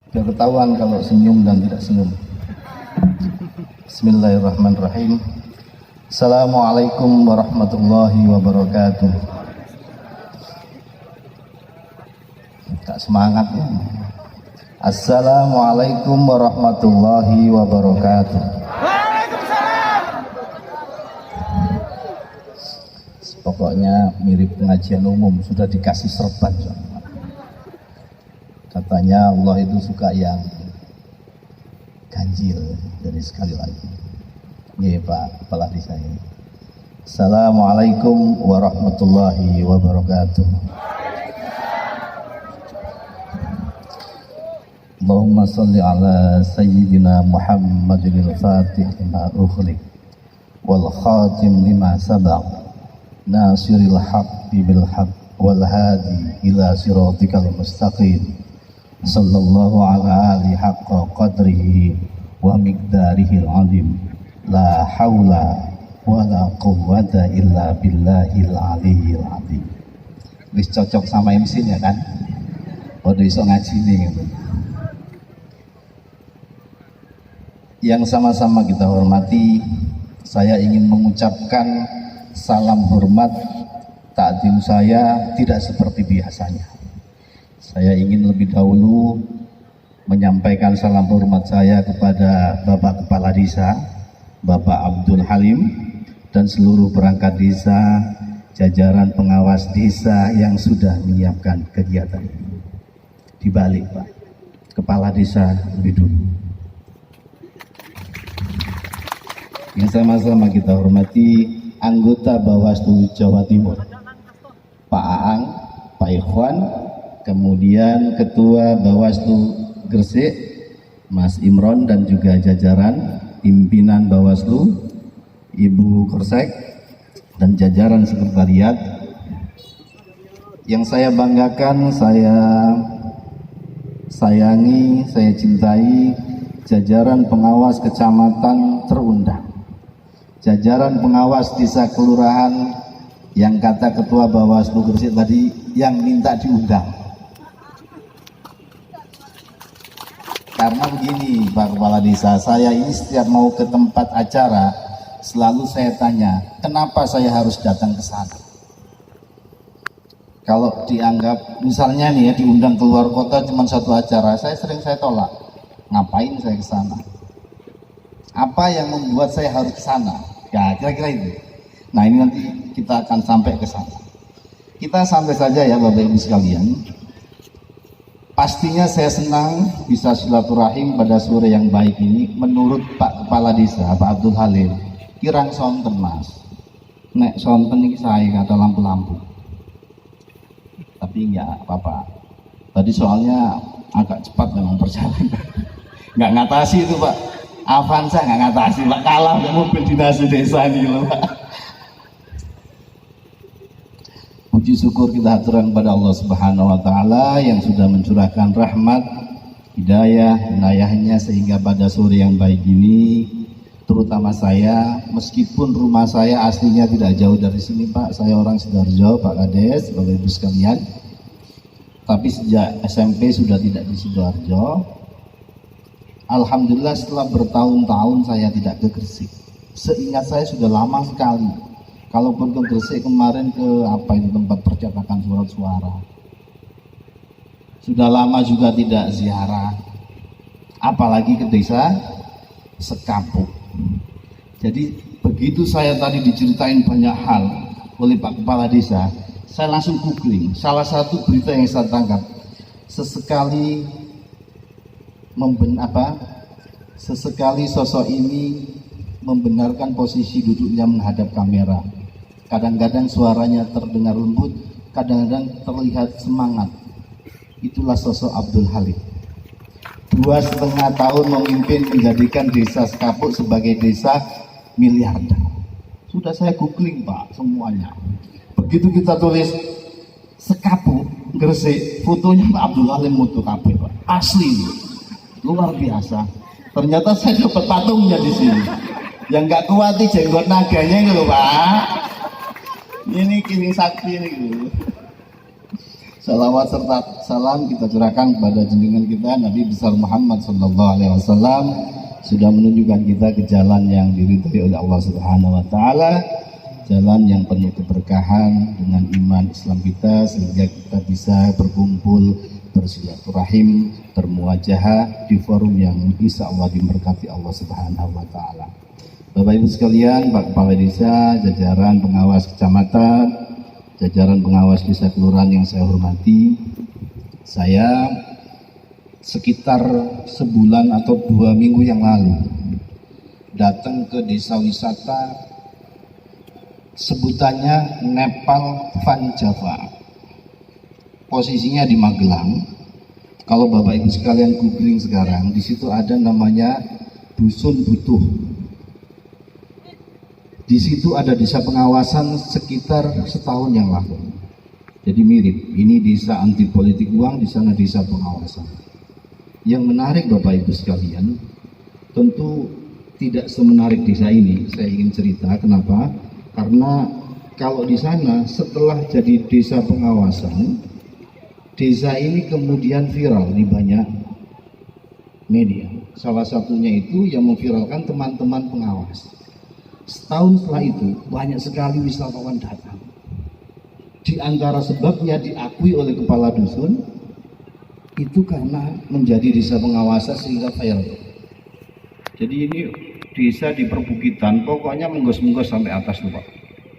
Biar ketahuan kalau senyum dan tidak senyum. Bismillahirrahmanirrahim. Assalamualaikum warahmatullahi wabarakatuh. Tak semangat ya. Assalamualaikum warahmatullahi wabarakatuh. Waalaikumsalam. Pokoknya mirip pengajian umum, sudah dikasih serban. Katanya Allah itu suka yang ganjil. Jadi sekali lagi, ya Pak Kepala Desa ini. Assalamualaikum warahmatullahi wabarakatuh. Allahumma salli ala Sayyidina Muhammadin al-Fatih lima ukhliq wal khatim lima sabaq nasiril haqqi bil haqq wal hadi ila siratikal mustaqim sallallahu ala ali haqqa qadrihi wa miqdarihil azim la hawla wa la quwwata illa billahil aliyyil azim. Wis cocok sama MC nya kan? Udah iso ngaji nih gitu. Yang sama-sama kita hormati, saya ingin mengucapkan salam hormat takdim saya tidak seperti biasanya. Saya ingin lebih dahulu menyampaikan salam hormat saya kepada Bapak Kepala Desa, Bapak Abdul Halim, dan seluruh perangkat desa, jajaran pengawas desa yang sudah menyiapkan kegiatan ini. Dibalik Pak, Kepala Desa lebih dulu. Yang sama-sama kita hormati anggota Bawaslu Jawa Timur, Pak Aang, Pak Ikhwan, kemudian Ketua Bawaslu Gresik, Mas Imron, dan juga jajaran pimpinan Bawaslu, Ibu Korsek, dan jajaran sekretariat. Yang saya banggakan, saya sayangi, saya cintai jajaran pengawas kecamatan terundang, jajaran pengawas desa kelurahan yang kata Ketua Bawaslu Gresik tadi yang minta diundang. Karena begini Pak Kepala Desa, saya ini setiap mau ke tempat acara selalu saya tanya, kenapa saya harus datang ke sana? Kalau dianggap misalnya nih ya diundang keluar kota cuma satu acara, saya tolak. Ngapain saya ke sana? Apa yang membuat saya harus ke sana? Ya kira-kira itu. Nah ini nanti kita akan sampai ke sana. Kita santai saja ya Bapak Ibu sekalian. Pastinya saya senang bisa silaturahim pada sore yang baik ini. Menurut Pak Kepala Desa, Pak Abdul Halim, kirang sonten Mas. Nek sonten ini saya kata lampu-lampu. Tapi enggak apa-apa. Tadi soalnya agak cepat memang perjalanan. Nggak ngatasi itu Pak. Avanza nggak ngatasi Pak, kalah mobil dinas desa ini loh Pak. Puji syukur kita haturkan kepada Allah Subhanahu wa taala yang sudah mencurahkan rahmat, hidayah, inayahnya sehingga pada sore yang baik ini terutama saya, meskipun rumah saya aslinya tidak jauh dari sini Pak, saya orang Sidoarjo, Pak Kades, Bapak Ibu sekalian. Tapi sejak SMP sudah tidak di Sidoarjo. Alhamdulillah setelah bertahun-tahun saya tidak ke Gresik. Seingat saya sudah lama sekali. Kalaupun ke Gresik kemarin ke apa itu tempat percetakan surat suara. Sudah lama juga tidak ziarah. Apalagi ke desa Sekapuk. Jadi begitu saya tadi diceritain banyak hal oleh Pak Kepala Desa, saya langsung googling. Salah satu berita yang saya tangkap, sesekali sosok ini membenarkan posisi duduknya menghadap kamera. Kadang-kadang suaranya terdengar lembut, kadang-kadang terlihat semangat. Itulah sosok Abdul Halim. 2,5 tahun memimpin menjadikan desa Sekapuk sebagai desa miliarder. Sudah saya googling Pak semuanya. Begitu kita tulis Sekapuk Gresik, fotonya Pak Abdul Halim mutu kabeh Pak. Asli, luar biasa. Ternyata saya dapat patungnya di sini. Yang nggak kuat jenggot naganya ini loh Pak. Ini kini sakti ini. Salawat serta salam kita curahkan kepada junjungan kita Nabi besar Muhammad sallallahu alaihi wasallam, sudah menunjukkan kita ke jalan yang diridhai oleh Allah Subhanahu wa taala, jalan yang penuh keberkahan dengan iman Islam kita, sehingga kita bisa berkumpul, bersilaturahim, bermuajahah di forum yang insya Allah diberkati Allah Subhanahu wa taala. Bapak Ibu sekalian, Pak Kepala Desa, jajaran pengawas kecamatan, jajaran pengawas desa kelurahan yang saya hormati, saya sekitar sebulan atau 2 minggu yang lalu datang ke desa wisata, sebutannya Nepal Van Java, posisinya di Magelang. Kalau Bapak Ibu sekalian googling sekarang, di situ ada namanya Dusun Butuh. Di situ ada desa pengawasan sekitar setahun yang lalu. Jadi mirip, ini desa anti politik uang, di sana desa pengawasan. Yang menarik Bapak Ibu sekalian, tentu tidak semenarik desa ini. Saya ingin cerita kenapa? Karena kalau di sana setelah jadi desa pengawasan, desa ini kemudian viral di banyak media. Salah satunya itu yang memviralkan teman-teman pengawas. Setahun setelah itu banyak sekali wisatawan datang. Di antara sebabnya diakui oleh kepala dusun itu karena menjadi desa pengawasan sehingga viral. Jadi ini desa di perbukitan, pokoknya menggos-menggos sampai atas tuh Pak.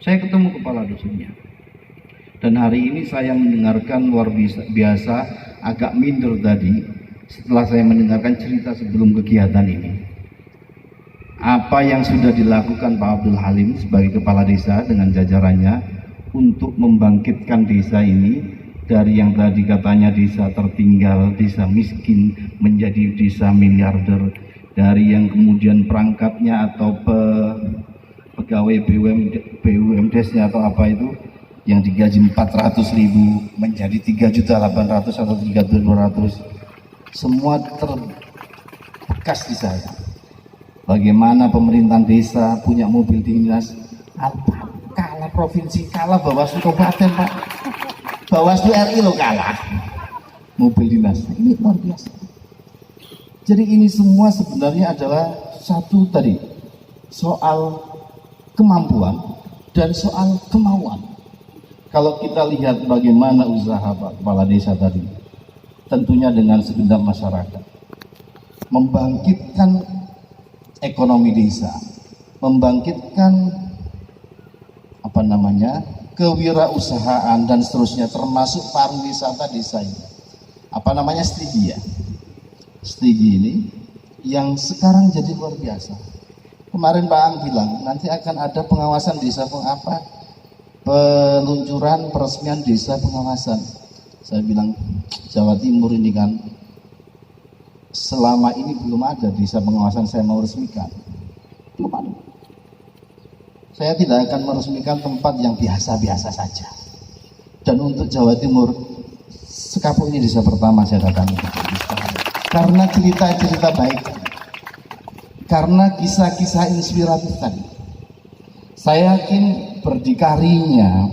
Saya ketemu kepala dusunnya. Dan hari ini saya mendengarkan luar biasa, agak minder tadi setelah saya mendengarkan cerita sebelum kegiatan ini. Apa yang sudah dilakukan Pak Abdul Halim sebagai kepala desa dengan jajarannya untuk membangkitkan desa ini dari yang tadi katanya desa tertinggal, desa miskin menjadi desa miliarder, dari yang kemudian perangkatnya atau pegawai BUMDes-nya atau apa itu yang digaji 400.000 menjadi 3.800.000 atau 3.200.000, semua terbekas di saya. Bagaimana pemerintahan desa punya mobil dinas, kalah provinsi, kalah Bawaslu Kabupaten Pak, Bawaslu RI lo kalah mobil dinas. Ini luar biasa. Jadi ini semua sebenarnya adalah satu tadi, soal kemampuan dan soal kemauan. Kalau kita lihat bagaimana usaha Pak Kepala Desa tadi, tentunya dengan segenap masyarakat, membangkitkan ekonomi desa, membangkitkan kewirausahaan dan seterusnya, termasuk pariwisata desa ini. Stigi ya. Stigi ini yang sekarang jadi luar biasa. Kemarin Pak Ang bilang nanti akan ada pengawasan desa peluncuran peresmian desa pengawasan. Saya bilang Jawa Timur ini kan selama ini belum ada desa pengawasan, saya mau resmikan. Belum ada. Saya tidak akan meresmikan tempat yang biasa-biasa saja. Dan untuk Jawa Timur, Sekapuk ini desa pertama saya datang. Karena cerita-cerita baik, karena kisah-kisah inspiratif tadi. Saya yakin berdikarinya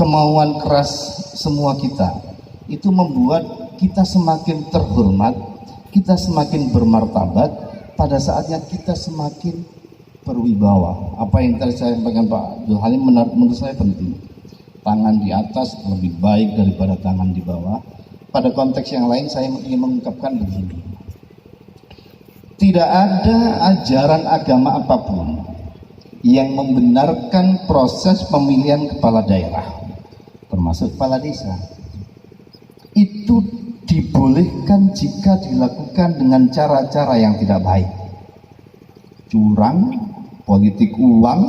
kemauan keras semua kita itu membuat kita semakin terhormat, kita semakin bermartabat, pada saatnya kita semakin berwibawa. Apa yang tadi saya sampaikan Pak Abdul Halim menurut saya penting. Tangan di atas lebih baik daripada tangan di bawah. Pada konteks yang lain saya ingin mengungkapkan begini. Tidak ada ajaran agama apapun yang membenarkan proses pemilihan kepala daerah, termasuk kepala desa. Itu dibolehkan jika dilakukan dengan cara-cara yang tidak baik, curang, politik uang,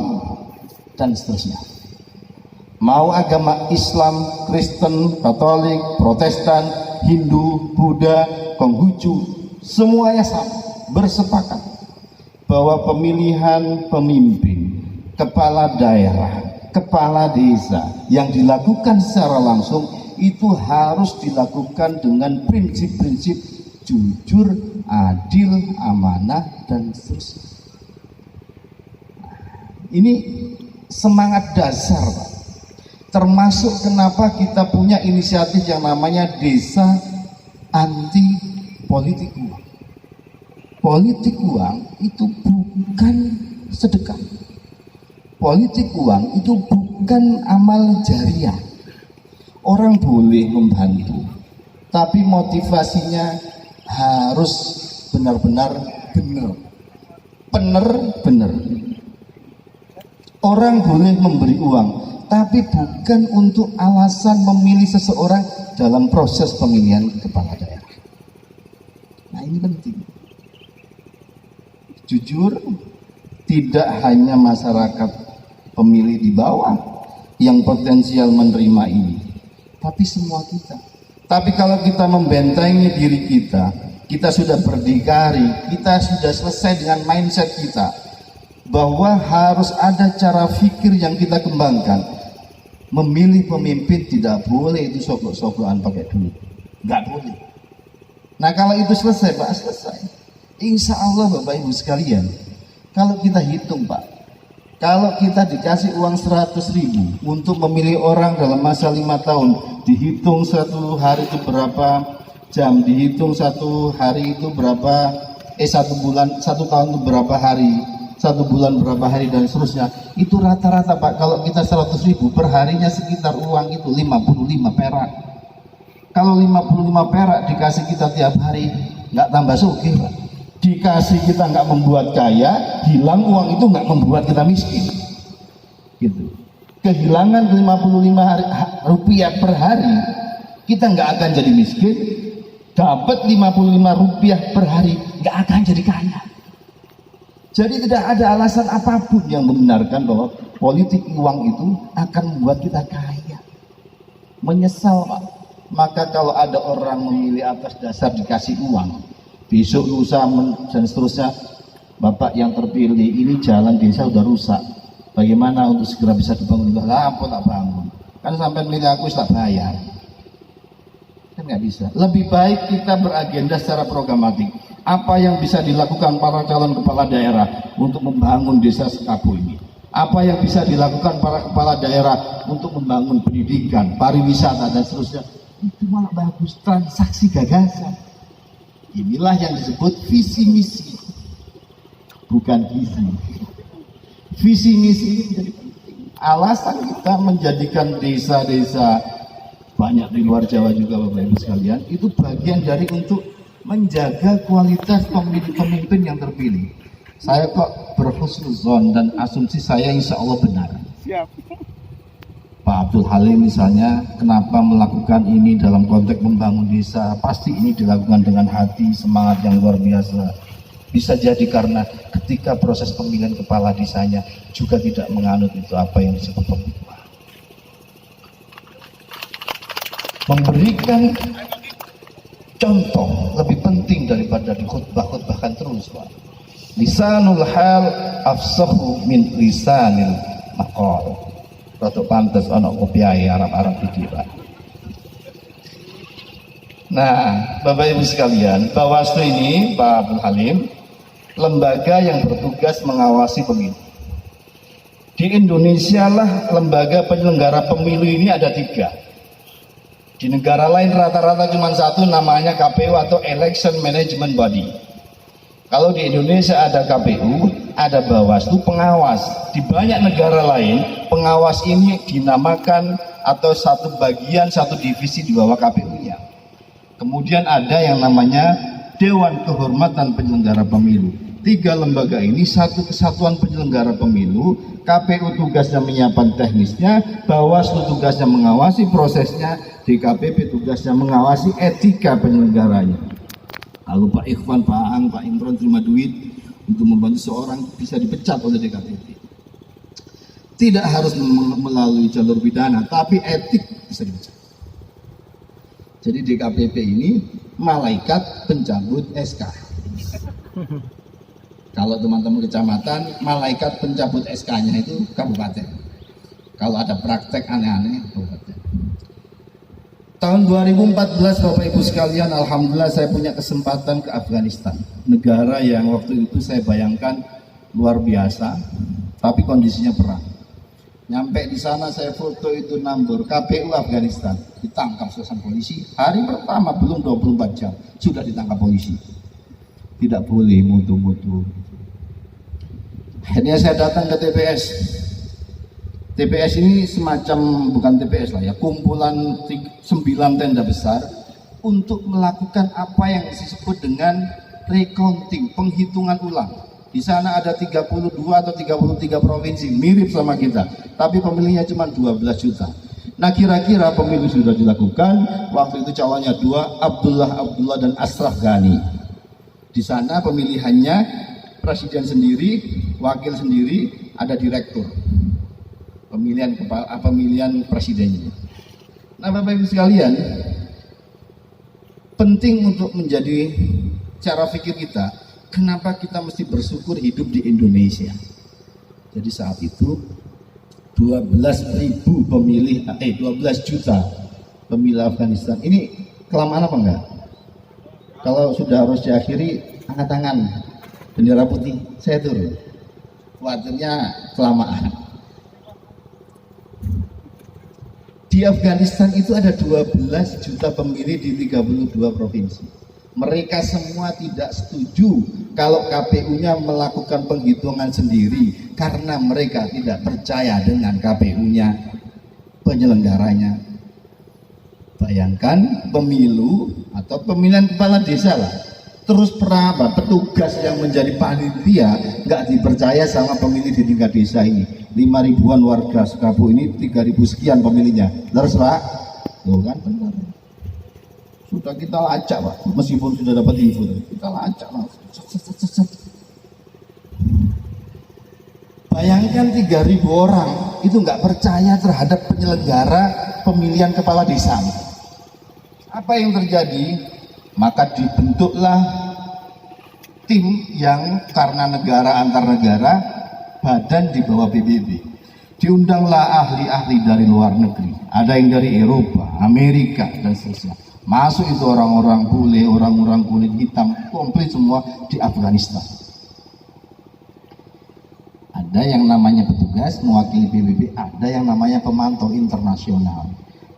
dan seterusnya. Mau agama Islam, Kristen, Katolik, Protestan, Hindu, Buddha, Konghucu, semuanya sama, bersepakat bahwa pemilihan pemimpin, kepala daerah, kepala desa yang dilakukan secara langsung itu harus dilakukan dengan prinsip-prinsip jujur, adil, amanah, dan seterusnya. Ini semangat dasar, Pak. Termasuk kenapa kita punya inisiatif yang namanya Desa Anti Politik Uang. Politik uang itu bukan sedekah. Politik uang itu bukan amal jariah. Orang boleh membantu, tapi motivasinya harus benar-benar benar. Benar-benar. Orang boleh memberi uang, tapi bukan untuk alasan memilih seseorang dalam proses pemilihan kepala daerah. Nah, ini penting. Jujur, tidak hanya masyarakat pemilih di bawah yang potensial menerima ini, tapi semua kita. Tapi kalau kita membentengi diri kita sudah berdikari, kita sudah selesai dengan mindset kita bahwa harus ada cara pikir yang kita kembangkan. Memilih pemimpin tidak boleh itu sok-sokan pakai duit, nggak boleh. Nah, kalau itu selesai, Pak, selesai. Insya Allah Bapak Ibu sekalian, kalau kita hitung, Pak, kalau kita dikasih uang 100.000 untuk memilih orang dalam masa 5 tahun, dihitung satu hari itu berapa jam, dihitung satu hari itu berapa, satu bulan, satu tahun itu berapa hari, satu bulan berapa hari, dan seterusnya. Itu rata-rata, Pak, kalau kita 100.000 per harinya sekitar uang itu 55 perak. Kalau 55 perak dikasih kita tiap hari, nggak tambah sugih, Pak. Dikasih kita nggak membuat kaya, hilang uang itu nggak membuat kita miskin. Gitu. Kehilangan 55 rupiah per hari, kita nggak akan jadi miskin. Dapat 55 rupiah per hari, nggak akan jadi kaya. Jadi tidak ada alasan apapun yang membenarkan bahwa politik uang itu akan membuat kita kaya. Menyesal, Pak. Maka kalau ada orang memilih atas dasar dikasih uang, besok lusa dan seterusnya, Bapak yang terpilih, ini jalan desa udah rusak, bagaimana untuk segera bisa dibangun? Lah, apa tak bangun? Kan sampai milih aku tak bayar. Kan nggak bisa. Lebih baik kita beragenda secara programatik. Apa yang bisa dilakukan para calon kepala daerah untuk membangun desa Sekapu ini? Apa yang bisa dilakukan para kepala daerah untuk membangun pendidikan, pariwisata, dan seterusnya? Itu malah bagus, transaksi gagasan. Inilah yang disebut visi misi, bukan gizi. Visi misi ini menjadi penting. Alasan kita menjadikan desa-desa banyak di luar Jawa juga, Bapak Ibu sekalian, itu bagian dari untuk menjaga kualitas pemimpin yang terpilih. Saya kok berhusnuzon dan asumsi saya insya Allah benar. Siap. Pak Abdul Halim misalnya, kenapa melakukan ini dalam konteks membangun desa? Pasti ini dilakukan dengan hati, semangat yang luar biasa. Bisa jadi karena ketika proses pemilihan kepala desanya juga tidak menganut itu apa yang disebut pembunuhan. Memberikan contoh lebih penting daripada dikhutbah-khutbahkan terus, Pak. Lisanul hal afsahu min lisanil maqal. Rotok pantes anak kopiai Arab-Arab iki, Pak. Nah, Bapak Ibu sekalian, Bawaslu ini, Pak Abdul Halim, lembaga yang bertugas mengawasi pemilu. Di Indonesia lah lembaga penyelenggara pemilu ini ada 3. Di negara lain rata-rata cuma 1, namanya KPU atau Election Management Body. Kalau di Indonesia ada KPU, ada Bawaslu pengawas. Di banyak negara lain, pengawas ini dinamakan atau satu bagian, satu divisi di bawah KPU-nya. Kemudian ada yang namanya Dewan Kehormatan Penyelenggara Pemilu. 3 lembaga ini satu kesatuan penyelenggara pemilu. KPU tugasnya menyiapkan teknisnya, Bawaslu tugasnya mengawasi prosesnya, DKPP tugasnya mengawasi etika penyelenggaranya. Lalu Pak Ikhwan, Pak Ang, Pak Imron terima duit untuk membantu seorang bisa dipecat oleh DKPP. Tidak harus melalui jalur pidana, tapi etik bisa dipecat. Jadi DKPP ini malaikat pencabut SK. Kalau teman-teman kecamatan, malaikat pencabut SK-nya itu kabupaten. Kalau ada praktek aneh-aneh, kabupaten. Tahun 2014 Bapak Ibu sekalian, alhamdulillah saya punya kesempatan ke Afghanistan. Negara yang waktu itu saya bayangkan luar biasa, tapi kondisinya perang. Nyampe di sana saya foto itu Nambur, KPU Afghanistan, ditangkap selesai polisi. Hari pertama belum 24 jam sudah ditangkap polisi. Tidak boleh mutu-mutu. Akhirnya saya datang ke TPS. TPS ini semacam, bukan TPS lah ya, kumpulan 9 tenda besar untuk melakukan apa yang disebut dengan recounting, penghitungan ulang. Di sana ada 32 atau 33 provinsi, mirip sama kita, tapi pemilihnya cuma 12 juta. Nah, kira-kira pemilu sudah dilakukan, waktu itu calonnya 2, Abdullah dan Ashraf Ghani. Di sana pemilihannya presiden sendiri, wakil sendiri, ada direktur. Pemilihan presidennya. Nah, Bapak Ibu sekalian, penting untuk menjadi cara pikir kita, kenapa kita mesti bersyukur hidup di Indonesia. Jadi saat itu 12 juta pemilih Afghanistan. Ini kelamaan apa enggak? Kalau sudah harus diakhiri, angkat tangan, bendera putih, saya turun. Khawatirnya kelamaan. Di Afghanistan itu ada 12 juta pemilih di 32 provinsi. Mereka semua tidak setuju kalau KPU-nya melakukan penghitungan sendiri karena mereka tidak percaya dengan KPU-nya, penyelenggaranya. Bayangkan pemilu atau pemilihan kepala desa lah, terus petugas yang menjadi panitia nggak dipercaya sama pemilih di tingkat desa ini. 5.000-an warga Sekapu ini, 3.000 sekian pemilihnya. Terus Pak, tuh kan benar. Sudah kita lacak Pak, meskipun sudah dapat info, kita lacak langsung. Bayangkan 3.000 orang itu nggak percaya terhadap penyelenggara pemilihan kepala desa. Apa yang terjadi? Maka dibentuklah tim yang karena negara antar negara, badan di bawah PBB. Diundanglah ahli-ahli dari luar negeri, ada yang dari Eropa, Amerika dan seterusnya. Masuk itu orang-orang bule, orang-orang kulit hitam, komplit semua di Afghanistan. Ada yang namanya petugas mewakili PBB, ada yang namanya pemantau internasional.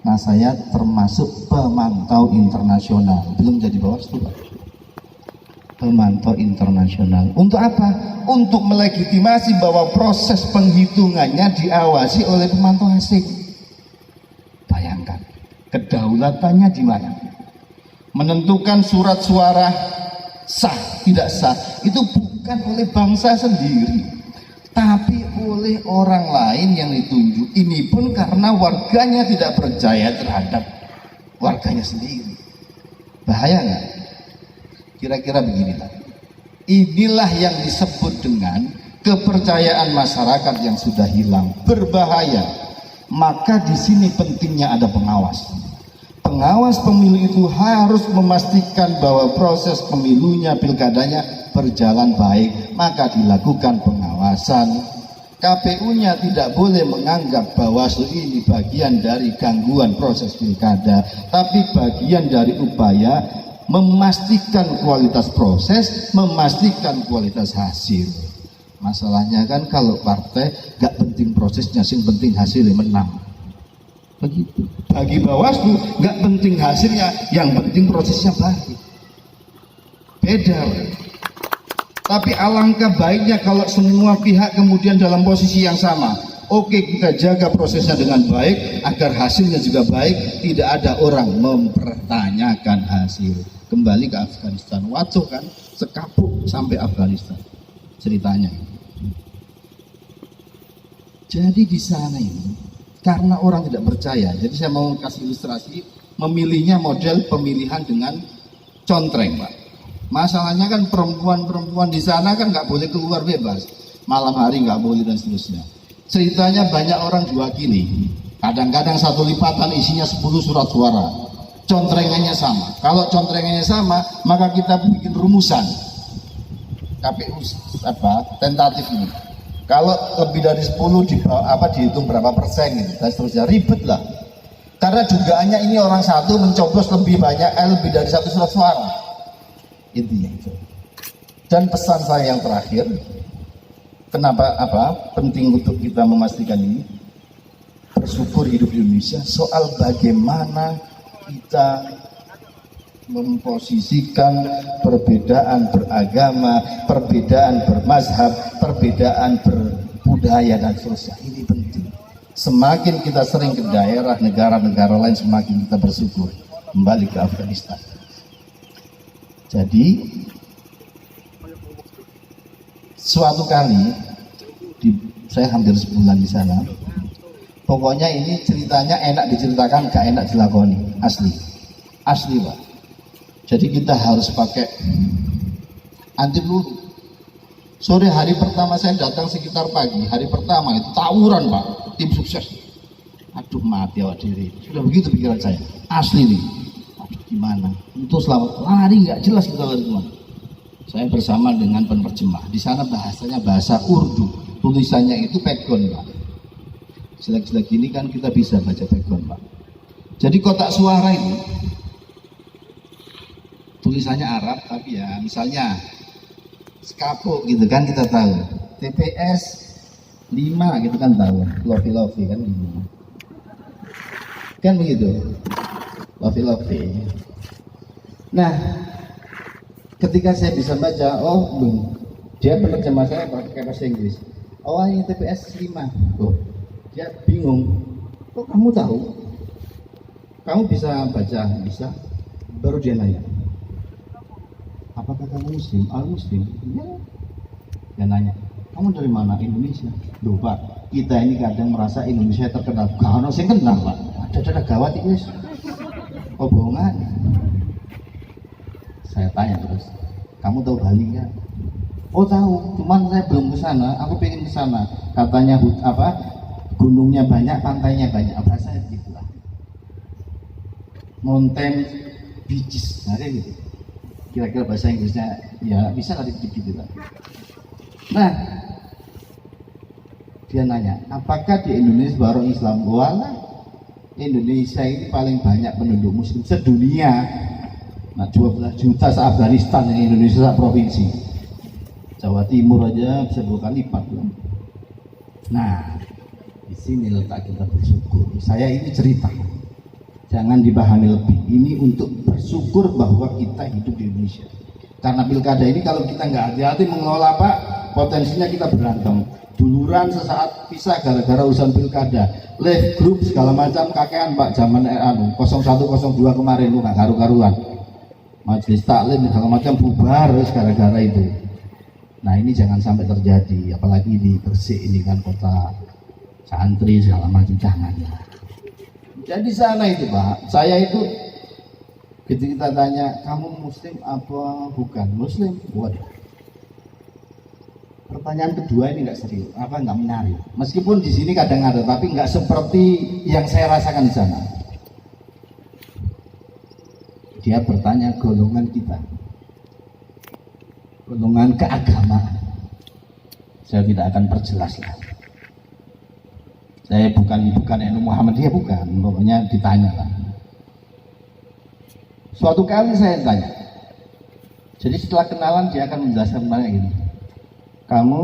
Nah, saya termasuk pemantau internasional, belum jadi Bawaslu. Pemantau internasional. Untuk apa? Untuk melegitimasi bahwa proses penghitungannya diawasi oleh pemantau asing. Bayangkan, kedaulatannya di mana? Menentukan surat suara sah tidak sah itu bukan oleh bangsa sendiri, tapi oleh orang lain yang ditunjuk. Ini pun karena warganya tidak percaya terhadap warganya sendiri. Bahaya nggak? Kira-kira beginilah. Inilah yang disebut dengan kepercayaan masyarakat yang sudah hilang, berbahaya. Maka di sini pentingnya ada pengawas. Pengawas pemilu itu harus memastikan bahwa proses pemilunya, pilkadanya berjalan baik, maka dilakukan pengawasan. KPU-nya tidak boleh menganggap Bawaslu ini bagian dari gangguan proses pilkada, tapi bagian dari upaya memastikan kualitas proses, memastikan kualitas hasil. Masalahnya kan kalau partai gak penting prosesnya, sing penting hasilnya menang. Begitu. Bagi Bawaslu gak penting hasilnya, yang penting prosesnya baik. Beda. Tapi alangkah baiknya kalau semua pihak kemudian dalam posisi yang sama. Oke, kita jaga prosesnya dengan baik agar hasilnya juga baik. Tidak ada orang mempertanyakan hasil. Kembali ke Afghanistan, waduh kan sekapuk sampai Afghanistan ceritanya. Jadi di sana ini karena orang tidak percaya, jadi saya mau kasih ilustrasi, memilihnya model pemilihan dengan contreng, Pak. Masalahnya kan perempuan-perempuan di sana kan nggak boleh keluar bebas, malam hari nggak boleh dan seterusnya. Ceritanya banyak orang diwakili, kadang-kadang satu lipatan isinya 10 surat suara, contrengannya sama. Kalau contrengannya sama, maka kita bikin rumusan KPU tentatif ini. Kalau lebih dari 10 dihitung berapa persen gitu, dan seterusnya, ribet lah. Karena dugaannya ini orang satu mencoblos lebih banyak, lebih dari 1 surat suara. Intinya itu. Dan pesan saya yang terakhir, kenapa penting untuk kita memastikan ini? bersyukur hidup di Indonesia, soal bagaimana kita memposisikan perbedaan beragama, perbedaan bermazhab, perbedaan berbudaya dan seterusnya. Ini penting. Semakin kita sering ke daerah negara-negara lain, semakin kita bersyukur. Kembali ke Afghanistan. Jadi suatu kali saya hampir sebulan di sana. Pokoknya ini ceritanya enak diceritakan, gak enak dilakoni. Asli Pak. Jadi kita harus pakai anti peluru. Sore hari pertama saya datang sekitar pagi, hari pertama itu tawuran Pak, tim sukses. Aduh mati awak diri. Sudah begitu pikiran saya. Asli nih. Aduh gimana? Untuk selamat lari nggak jelas kita lari kemana. Saya bersama dengan penerjemah. Di sana bahasanya bahasa Urdu. Tulisannya itu pegon Pak. Jelek-jelek ini kan kita bisa baca pegon Pak. Jadi kotak suara ini tulisannya Arab tapi ya misalnya skapuk gitu kan kita tahu. TPS 5 gitu kan tahu. Lofi kan 5. Kan begitu. Lofi. Nah, ketika saya bisa baca, oh belum. Dia penerjemah saya pakai bahasa Inggris. Oh ini TPS 5. Oh, dia bingung. Kok kamu tahu? Kamu bisa baca? Bisa. Baru dia nanya. Apakah kamu Muslim? Muslim? Iya. Dia nanya. Kamu dari mana? Indonesia. Loh Pak, kita ini kadang merasa Indonesia terkenal. Karena saya kenal Pak. Ada gawat ini. Oh bohongan. Saya tanya terus. Kamu tahu Bali nggak? Oh tahu. Cuman saya belum ke sana. Aku pengen ke sana. Katanya gunungnya banyak, pantainya banyak. Apa saya gitulah. Mountain beaches. Nah gitu. Kira-kira bahasa Inggrisnya ya bisa lah dikit-dikit gitu. Nah, dia nanya, apakah di Indonesia baru Islam? Walah, Indonesia ini paling banyak penduduk Muslim sedunia. Nah, 12 juta se-Afghanistan yang Indonesia provinsi. Jawa Timur aja bisa 2 kali lipat. Nah, di sini letak kita bersyukur. Saya ini cerita. Jangan dipahami lebih. Ini untuk bersyukur bahwa kita hidup di Indonesia. Karena pilkada ini kalau kita nggak hati-hati mengelola Pak, potensinya kita berantem. Duluran sesaat pisah gara-gara urusan pilkada. Live group segala macam kakean Pak zaman 0102 kemarin lu nggak karu-karuan. Majelis taklim segala macam bubar gara-gara itu. Nah ini jangan sampai terjadi. Apalagi di Gresik ini kan kota santri segala macam, jangan ya. Jadi sana itu Pak, saya itu ketika kita tanya, kamu Muslim apa bukan Muslim? Waduh. Pertanyaan kedua ini nggak serius, nggak menarik. Meskipun di sini kadang ada, tapi nggak seperti yang saya rasakan di sana. Dia bertanya golongan kita, golongan keagamaan. Saya tidak akan perjelas lah. Saya bukan NU Muhammadiyah, bukan, pokoknya ditanya lah. Suatu kali saya tanya, jadi setelah kenalan dia akan menjelaskan tanya gini, kamu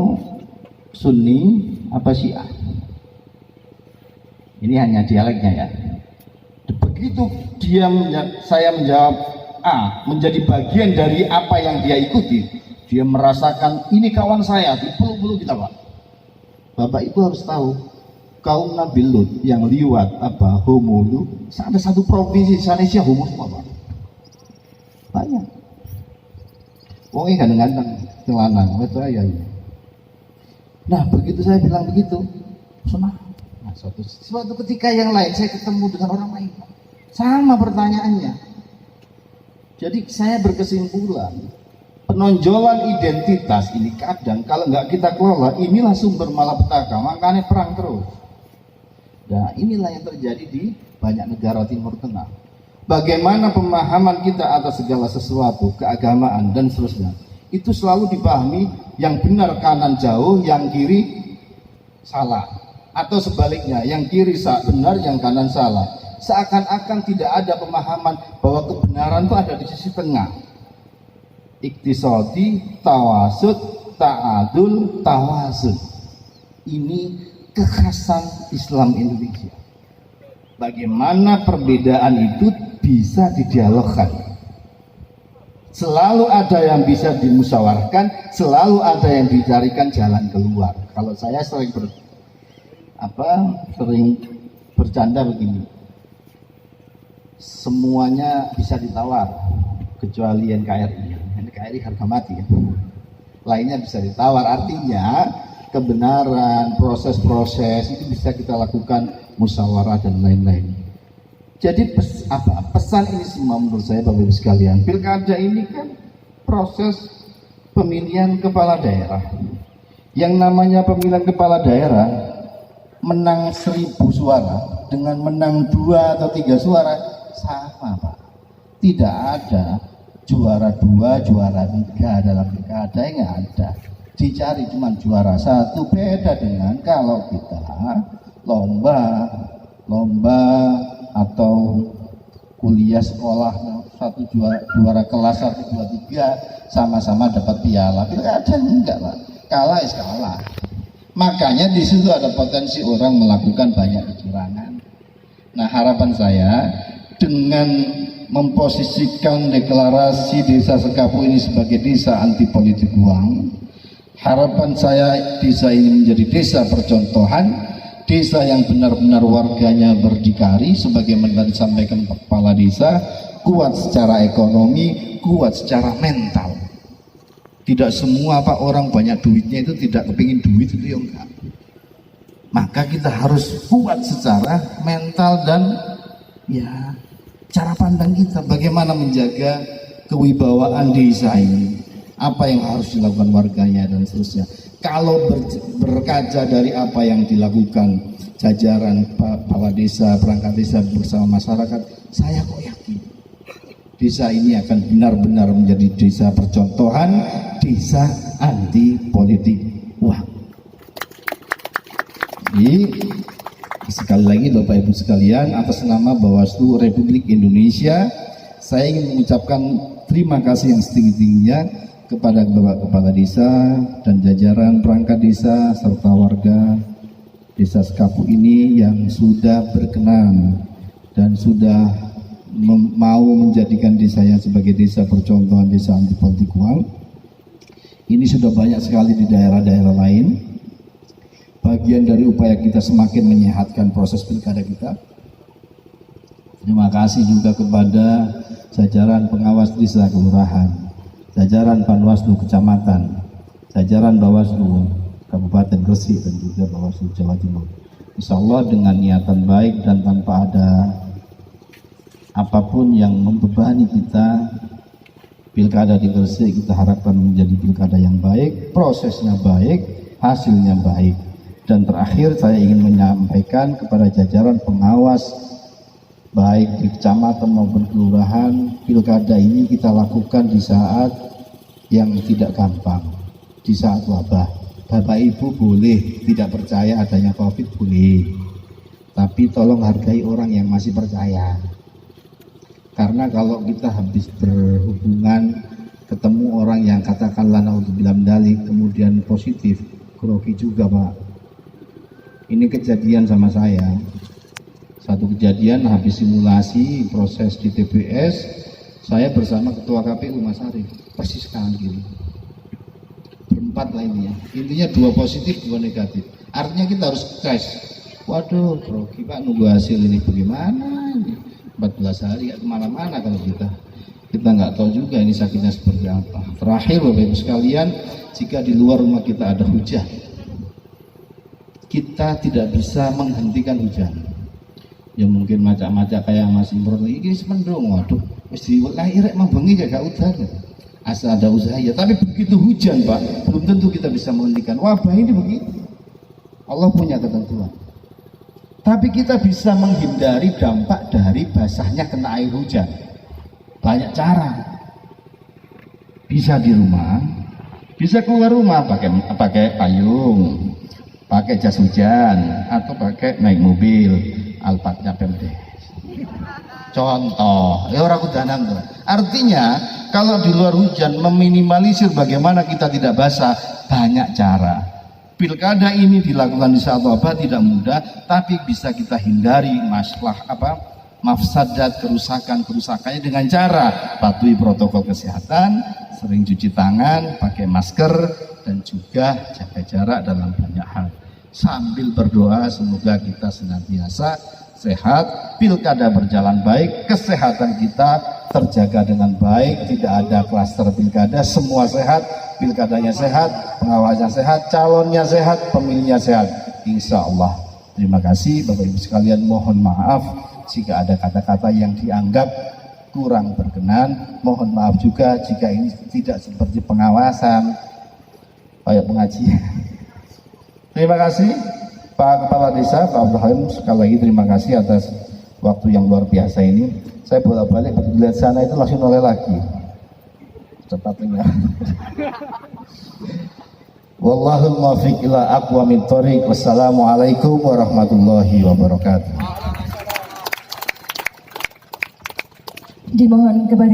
Sunni apa Syiah? Ini hanya dialeknya ya. Begitu saya menjawab A, menjadi bagian dari apa yang dia ikuti, dia merasakan ini kawan saya, dipeluk-peluk kita Pak. Bapak Ibu harus tahu, kaum Nabi Lut yang liwat homo itu ada satu provinsi di Indonesia homo semua Pak. Banyak. Wongnya kadang-kadang celanang, itu ya. Nah begitu saya bilang begitu, senang. Nah, suatu ketika yang lain saya ketemu dengan orang lain, sama pertanyaannya. Jadi saya berkesimpulan, penonjolan identitas ini kadang kalau nggak kita kelola, inilah sumber malapetaka, makanya perang terus. Nah inilah yang terjadi di banyak negara Timur Tengah. Bagaimana pemahaman kita atas segala sesuatu, keagamaan dan seterusnya, itu selalu dipahami yang benar kanan jauh, yang kiri salah, atau sebaliknya, yang kiri benar, yang kanan salah. Seakan-akan tidak ada pemahaman bahwa kebenaran itu ada di sisi tengah. Iktisadi, tawasud, ta'adul, tawasun. Ini kekhasan Islam Indonesia. Bagaimana perbedaan itu bisa didialogkan. Selalu ada yang bisa dimusyawarahkan, selalu ada yang dicarikan jalan keluar. Kalau saya sering bercanda begini, semuanya bisa ditawar kecuali NKRI. NKRI harga mati ya. Lainnya bisa ditawar, artinya kebenaran, proses-proses itu bisa kita lakukan musyawarah dan lain-lain. Jadi pesan ini semua menurut saya Bapak Ibu sekalian, pilkada ini kan proses pemilihan kepala daerah. Yang namanya pemilihan kepala daerah, menang 1000 suara dengan menang 2 atau 3 suara sama Pak. Tidak ada juara 2, juara 3 dalam pilkada, nggak ada. Dicari cuma juara 1. Beda dengan kalau kita lomba atau kuliah sekolah, satu juara kelas 1, 2, 3 sama-sama dapat piala. Pilkada enggak Pak, kalah is kalah. Makanya di situ ada potensi orang melakukan banyak kecurangan. Nah, harapan saya dengan memposisikan deklarasi Desa Sekapu ini sebagai desa anti politik uang, harapan saya desa ini menjadi desa percontohan, desa yang benar-benar warganya berdikari sebagaimana disampaikan kepala desa, kuat secara ekonomi, kuat secara mental. Tidak semua Pak orang banyak duitnya itu tidak kepingin duit, itu ya enggak. Maka kita harus kuat secara mental dan ya cara pandang kita bagaimana menjaga kewibawaan desa ini, apa yang harus dilakukan warganya dan seterusnya. Kalau berkaca dari apa yang dilakukan jajaran kepala desa, perangkat desa bersama masyarakat, saya kok yakin desa ini akan benar-benar menjadi desa percontohan, desa anti politik uang. Jadi sekali lagi Bapak Ibu sekalian, atas nama Bawaslu Republik Indonesia, saya ingin mengucapkan terima kasih yang setinggi-tingginya kepada Bapak Kepala Desa dan jajaran perangkat desa serta warga Desa Sekapu ini yang sudah berkenan dan sudah mau menjadikan desanya sebagai desa percontohan, desa anti politik uang. Ini sudah banyak sekali di daerah-daerah lain. Bagian dari upaya kita semakin menyehatkan proses pilkada kita. Terima kasih juga kepada jajaran pengawas desa kelurahan, jajaran Panwaslu kecamatan, jajaran Bawaslu Kabupaten Gresik dan juga Bawaslu Jawa Timur. Insya Allah dengan niatan baik dan tanpa ada apapun yang membebani kita, pilkada di Gresik kita harapkan menjadi pilkada yang baik, prosesnya baik, hasilnya baik. Dan terakhir saya ingin menyampaikan kepada jajaran pengawas baik di kecamatan maupun kelurahan, pilkada ini kita lakukan di saat yang tidak gampang, di saat wabah. Bapak Ibu boleh tidak percaya adanya COVID, boleh, tapi tolong hargai orang yang masih percaya. Karena kalau kita habis berhubungan ketemu orang yang katakanlah naudzubillah mendalik kemudian positif, grogi juga Pak. Ini kejadian sama saya. Satu kejadian habis simulasi proses di TPS, saya bersama Ketua KPU Mas Arief, persis kanan kiri. Berempat lainnya. Intinya 2 positif, 2 negatif. Artinya kita harus tes. Waduh, grogi Pak, nunggu hasil ini bagaimana ini? 14 hari kemana-mana kalau kita nggak tahu juga ini sakitnya seperti apa. Terakhir Bapak Ibu sekalian, jika di luar rumah kita ada hujan, kita tidak bisa menghentikan hujan. Ya mungkin macam-macam kayak Mas Imron ini semendung, waduh, mesti lahir emang bengi gak udan. Asal ada usaha ya, tapi begitu hujan Pak, belum tentu kita bisa menghentikan. Wabah ini begitu. Allah punya ketentuan. Tapi kita bisa menghindari dampak dari basahnya kena air hujan. Banyak cara. Bisa di rumah, bisa keluar rumah pakai payung, pakai jas hujan, atau pakai naik mobil Alphardnya Pemdes. Contoh, ya orang udanan tuh. Artinya kalau di luar hujan meminimalisir bagaimana kita tidak basah, banyak cara. Pilkada ini dilakukan di satu abad tidak mudah, tapi bisa kita hindari mafsadat, kerusakannya dengan cara patuhi protokol kesehatan, sering cuci tangan, pakai masker, dan juga jaga jarak dalam banyak hal. Sambil berdoa semoga kita senantiasa sehat, pilkada berjalan baik, kesehatan kita terjaga dengan baik, tidak ada klaster pilkada, semua sehat, pilkadanya sehat, pengawasnya sehat, calonnya sehat, pemilihnya sehat, insya Allah. Terima kasih Bapak Ibu sekalian, mohon maaf jika ada kata-kata yang dianggap kurang berkenan, mohon maaf juga jika ini tidak seperti pengawasan kayak pengajian. Terima kasih Pak Kepala Desa, Pak Abdul Halim, sekali lagi terima kasih atas waktu yang luar biasa ini. Saya bolak-balik lihat sana itu langsung noleh lagi. Cepatnya. Wallahul muwaffiq ila aqwamit thoriq. Wassalamualaikum warahmatullahi wabarakatuh. Dimohon kepada